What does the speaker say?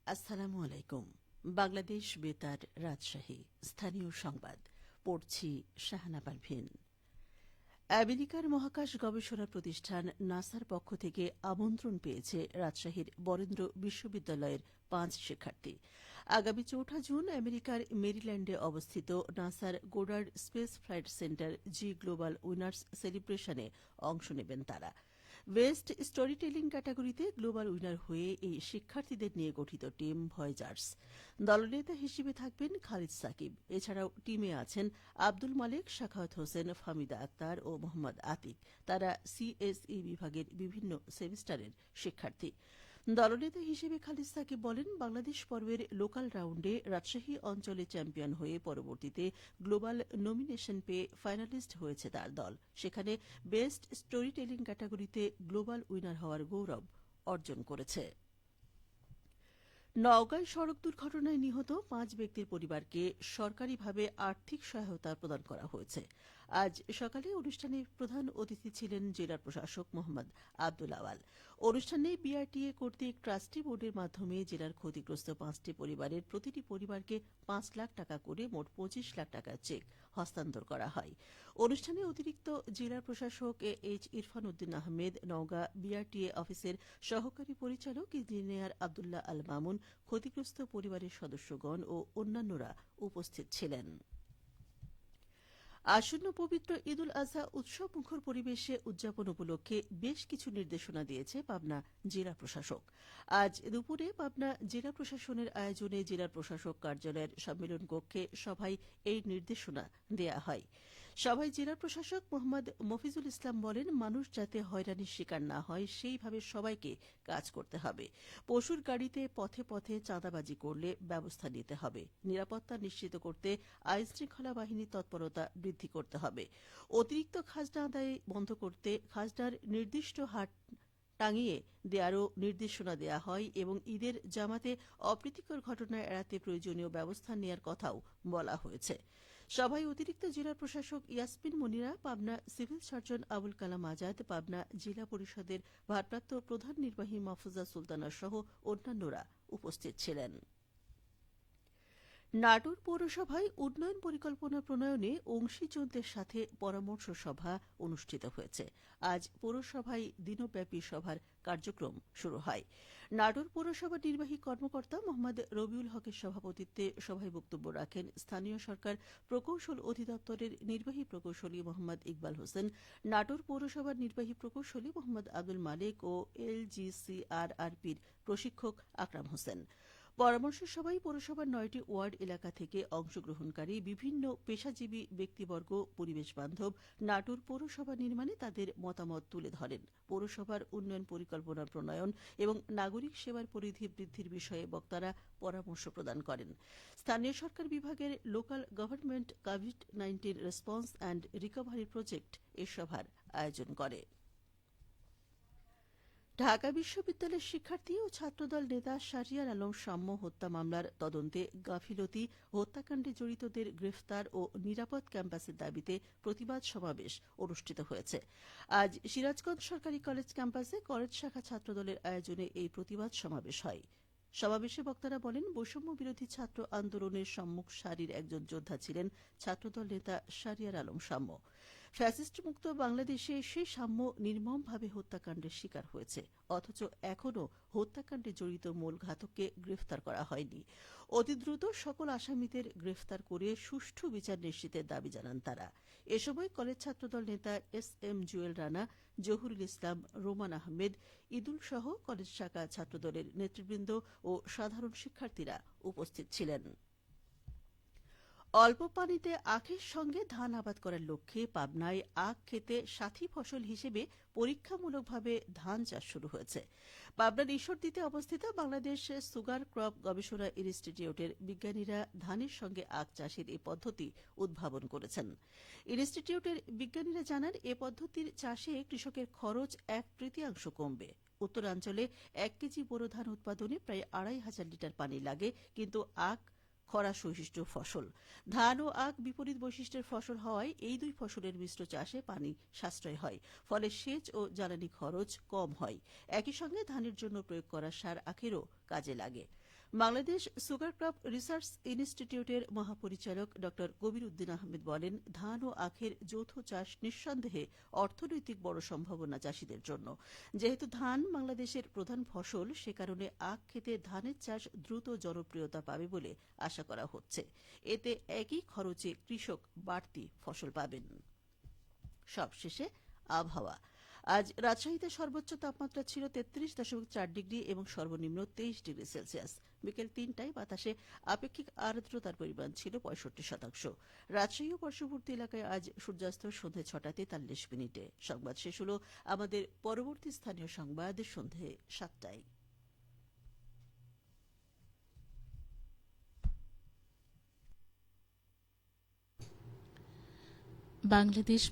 আসসালামু আলাইকুম। বাংলাদেশ বেতার রাজশাহী স্থানীয় সংবাদ পড়ছি শাহানা পারভিন। আমেরিকার মহাকাশ গবেষণা প্রতিষ্ঠান নাসার পক্ষ থেকে আমন্ত্রণ পেয়েছে রাজশাহীর বরেন্দ্র বিশ্ববিদ্যালয়ের ৫ শিক্ষার্থী। আগামী ৪ জুন আমেরিকার মেরিল্যান্ডে অবস্থিত নাসার গোডার্ড স্পেস ফ্লাইট সেন্টার জি গ্লোবাল উইনার্স সেলিব্রেশনে অংশ নেবেন তারা। বেস্ট স্টোরি টেলিং ক্যাটাগরিতে গ্লোবাল উইনার হয়ে এই শিক্ষার্থীদের নিয়ে গঠিত টিম ভয়েজার্স। দলনেতা হিসেবে থাকবেন খালিদ সাকিব। এছাড়াও টিমে আছেন আব্দুল মালেক, শাখাওয়াত হোসেন, ফামিদা আক্তার ও মোহাম্মদ আতিক। তারা সিএসই বিভাগের বিভিন্ন সেমিস্টারের শিক্ষার্থী। দলনেতা হিসেবে খালিদ সাকিব বলেন, বাংলাদেশ পর্বের লোকাল রাউন্ডে রাজশাহী অঞ্চলে চ্যাম্পিয়ন হয়ে পরবর্তীতে গ্লোবাল নমিনেশন পেয়ে ফাইনালিস্ট হয়েছে তার দল। সেখানে বেস্ট স্টোরি টেলিং ক্যাটাগরিতে গ্লোবাল উইনার হওয়ার গৌরব অর্জন করেছে। নওগাঁয় সড়ক দুর্ঘটনায় নিহত ৫ ব্যক্তির পরিবারকে সরকারিভাবে আর্থিক সহায়তা প্রদান করা হয়েছে। আজ সকালে অনুষ্ঠানে প্রধান অতিথি ছিলেন জেলা প্রশাসক মোহাম্মদ আব্দুল আওয়াল। অনুষ্ঠানে বিআরটিএ কর্তৃক ট্রাস্টি বোর্ডের মাধ্যমে জেলার ক্ষতিগ্রস্ত ৫টি পরিবারের প্রতিটি পরিবারকে ৫ লাখ টাকা করে মোট ২৫ লাখ টাকার চেক হস্তান্তর করা হয়। অনুষ্ঠানে অতিরিক্ত জেলা প্রশাসক এইচ ইরফান উদ্দিন আহমেদ, নওগাঁ বিআরটিএ অফিসের সহকারী পরিচালক ইঞ্জিনিয়ার আবদুল্লাহ আল মামুন, ক্ষতিগ্রস্ত পরিবারের সদস্যগণ ও অন্যান্যরা উপস্থিত ছিলেন। আসন্ন পবিত্র ঈদুল আজহা উৎসব মুখর পরিবেশে উদযাপন উপলক্ষে বেশ কিছু নির্দেশনা দিয়েছে পাবনা জেলা প্রশাসক। আজ দুপুরে পাবনা জেলা প্রশাসনের আয়োজনে জেলা প্রশাসক কার্যালয়ের সম্মেলন কক্ষে সভায় এই নির্দেশনা দেয়া হয়। সভায় জেলা প্রশাসক মোহাম্মদ মফিজুল ইসলাম বলেন, মানুষ যাতে হয়রানির শিকার না হয় সেইভাবে সবাইকে কাজ করতে হবে। পশুর গাড়িতে পথে পথে চাঁদাবাজি করলে ব্যবস্থা নিতে হবে। নিরাপত্তা নিশ্চিত করতে আইনশৃঙ্খলা বাহিনীর তৎপরতা বৃদ্ধি করতে হবে। অতিরিক্ত খাজনা আদায় বন্ধ করতে খাজনার নির্দিষ্ট হার টাঙিয়ে দেওয়ারও নির্দেশনা দেওয়া হয় এবং ঈদের জামাতে অপ্রীতিকর ঘটনা এড়াতে প্রয়োজনীয় ব্যবস্থা নেওয়ার কথাও বলা হয়েছে। সভায় অতিরিক্ত জেলা প্রশাসক ইয়াসমিন মনিরা, পাবনা সিভিল সার্জন আবুল কালাম আজাদ, পাবনা জেলা পরিষদের ভারপ্রাপ্ত প্রধান নির্বাহী মাহফুজা সুলতানা সহ অন্যান্যরা উপস্থিত ছিলেন। নাটোর পৌরসভায় উন্নয়ন পরিকল্পনা প্রণয়নে অংশীজনদের সাথে পরামর্শ সভা অনুষ্ঠিত হয়েছে। আজ পৌরসভায় দিনব্যাপী সভার কার্যক্রম শুরু হয়। নাটোর পৌরসভার নির্বাহী কর্মকর্তা মোহাম্মদ রবিউল হকের সভাপতিত্বে সভায় বক্তব্য রাখেন স্থানীয় সরকার প্রকৌশল অধিদপ্তরের নির্বাহী প্রকৌশলী মোহাম্মদ ইকবাল হোসেন, নাটোর পৌরসভার নির্বাহী প্রকৌশলী মোহাম্মদ আব্দুল মালেক ও এলজিসিআরআরপির প্রশিক্ষক আকরাম হোসেন। পরামর্শ সভায় পৌরসভার ৯টি ওয়ার্ড এলাকা থেকে অংশগ্রহণকারী বিভিন্ন পেশাজীবী ব্যক্তিবর্গ পরিবেশ বান্ধব নাটোর পৌরসভা নির্মাণে তাদের মতামত তুলে ধরেন। পৌরসভার উন্নয়ন পরিকল্পনা প্রণয়ন এবং নাগরিক সেবার পরিধি বৃদ্ধির বিষয়ে বক্তারা পরামর্শ প্রদান করেন। স্থানীয় সরকার বিভাগের লোকাল গভর্নমেন্ট কোভিড-19 রেসপন্স অ্যান্ড রিকভারি প্রজেক্ট এ সভার আয়োজন করে। ঢাকা বিশ্ববিদ্যালয়ের শিক্ষার্থী ও ছাত্রদল নেতা শাহরিয়ার আলম সাম্য হত্যা মামলার তদন্তে গাফিলতি, হত্যাকাণ্ডে জড়িতদের গ্রেফতার ও নিরাপদ ক্যাম্পাসের দাবিতে প্রতিবাদ সমাবেশ অনুষ্ঠিত হয়েছে। আজ সিরাজগঞ্জ সরকারি কলেজ ক্যাম্পাসে কলেজ শাখা ছাত্রদলের আয়োজনে এই প্রতিবাদ সমাবেশ হয়। সমাবেশে বক্তারা বলেন, বৈষম্য বিরোধী ছাত্র আন্দোলনের সম্মুখ সারির একজন যোদ্ধা ছিলেন ছাত্রদল নেতা শাহরিয়ার আলম সাম্য। ফ্যাসিস্ট মুক্ত বাংলাদেশে সেই সাম্য নির্মমভাবে হত্যাকাণ্ডের শিকার হয়েছে, অথচ এখনও হত্যাকাণ্ডে জড়িত মূল ঘাতককে গ্রেফতার করা হয়নি। অতি দ্রুত সকল আসামিদের গ্রেফতার করে সুষ্ঠু বিচার নিশ্চিতের দাবি জানান তারা। এ সময় কলেজ ছাত্রদল নেতা S M Jewel Rana, Zahurul Islam, Roman Ahmed, ঈদুল সহ কলেজ শাখা ছাত্রদলের নেতৃবৃন্দ ও সাধারণ শিক্ষার্থীরা উপস্থিত ছিলেন। অল্প পানিতে আখের সঙ্গে ধান আবাদ করার লক্ষ্যে পাবনায় আখ খেতে সাথী ফসল হিসেবে পরীক্ষামূলকভাবে ধান চাষ শুরু হয়েছে। পাবনার ঈশ্বরদীতে অবস্থিত বাংলাদেশ সুগার ক্রপ গবেষণা ইনস্টিটিউটের বিজ্ঞানীরা ধানের সঙ্গে আখ চাষের এই পদ্ধতি উদ্ভাবন করেছেন। ইনস্টিটিউটের বিজ্ঞানীরা জানান, এ পদ্ধতির চাষে কৃষকের খরচ ১/৩ কমবে। উত্তরাঞ্চলে ১ কেজি বোরো ধান উৎপাদনে প্রায় ২৫০০ লিটার পানি লাগে, কিন্তু আখ খরা সহিষ্ণু ফসল। ধান ও আখ বিপরীত বৈশিষ্ট্যের ফসল হওয়ায় এই দুই ফসলের মিশ্র চাষে পানি সাশ্রয় হয়, ফলে সেচ ও জ্বালানি খরচ কম হয়। একই সঙ্গে ধানের জন্য প্রয়োগ করা সার আখেরও কাজে লাগে। বাংলাদেশ সুগার ক্রপ রিসার্চ ইনস্টিটিউটের মহাপরিচালক ড কবির উদ্দিন আহমেদ বলেন, ধান ও আখের যৌথ চাষ নিঃসন্দেহে অর্থনৈতিক বড় সম্ভাবনা চাষীদের জন্য। যেহেতু ধান বাংলাদেশের প্রধান ফসল, সে কারণে আখ ক্ষেতে ধানের চাষ দ্রুত জনপ্রিয়তা পাবে বলে আশা করা হচ্ছে। এতে একই খরচে কৃষক বাড়তি ফসল পাবেন। সবশেষে আবহাওয়া। আজ রাজশাহীতে সর্বোচ্চ তাপমাত্রা ছিল ৩৩.৪ ডিগ্রি এবং সর্বনিম্ন ২৩ ডিগ্রি সেলসিয়াস। বিকেল ৩টায় বাতাসে আপেক্ষিক আর্দ্রতার পরিমাণ ছিল ৬৫%। রাজশাহী ও পার্শ্ববর্তী এলাকায় আজ সূর্যাস্ত সন্ধে ৬টা ৪৩ মিনিটে। সংবাদ শেষ হল। আমাদের পরবর্তী স্থানীয় সংবাদ সন্ধে ৭টায়। বাংলাদেশ